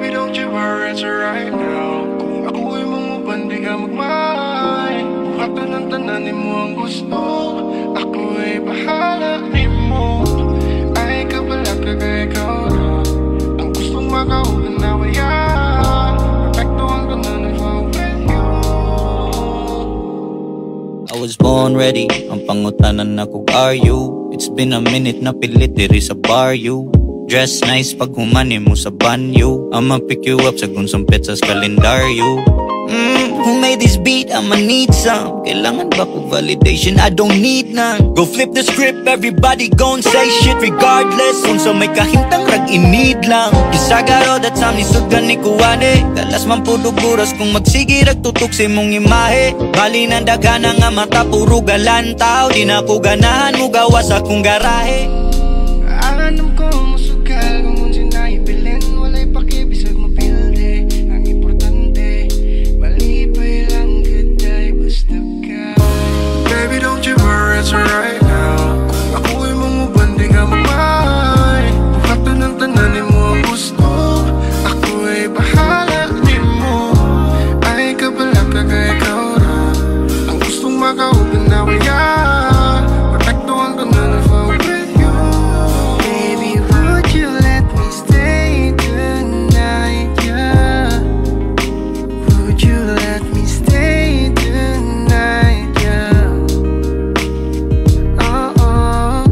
Baby, don't you worry, it's right now. Kung ako'y manguban, di ka magmay. Buhat na ng tananin mo ang gusto. Ako'y bahala, di mo. Ay kabalag ka kaya ikaw na. Ang gustong makauban na waya. Perfecto ang tananin mo with you. I was born ready, ang pangutanan ako, are you? It's been a minute na pilit diri sa bar you. Dress nice pag humani mo sa banyo. I'ma pick you up sa gunsong petsas kalendaryo. Who made this beat? I'ma need some. Kailangan ba ko validation? I don't need none. Go flip the script, everybody gon' say shit regardless. Unsa may kahintang rag inid lang. Kisagaro that time nisud ka ni kuwane. Kalas man po duguras kung magsige ragtutok si mong imahe. Bali ng dagana nga mata puro galantaw. Di na ko ganahan mo gawa sa kong garahe. Alam ko musugal kung unsin na ibilin. Walay pakibisag mapilde. Ang importante malipay lang gaday basta ka. Baby, don't you worry, it's right now. Kung ako'y manguban, di ka magmay. Buhat na ng tananin mo ang gusto. Ako'y bahala, di mo. Ay kabalag ka kaya ikaw na. Ang gustong makauban na waya. Perfecto ang tananin mo with you. Baby, would you let me stay tonight, yeah? Would you let me stay tonight, yeah? Oh,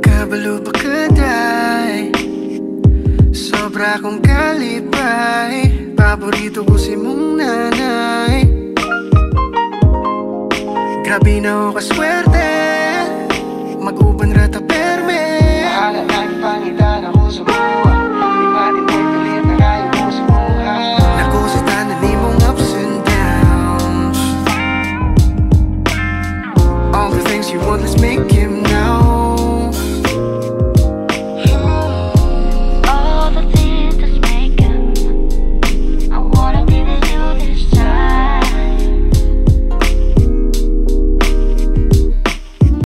kabalo ba kaday? Sobra kong kalipay. Paborito ko si mong nanay. Grabe na ako kaswerte. Mag-uban rata perme. Bahala tayong pangitan ako sa buhay.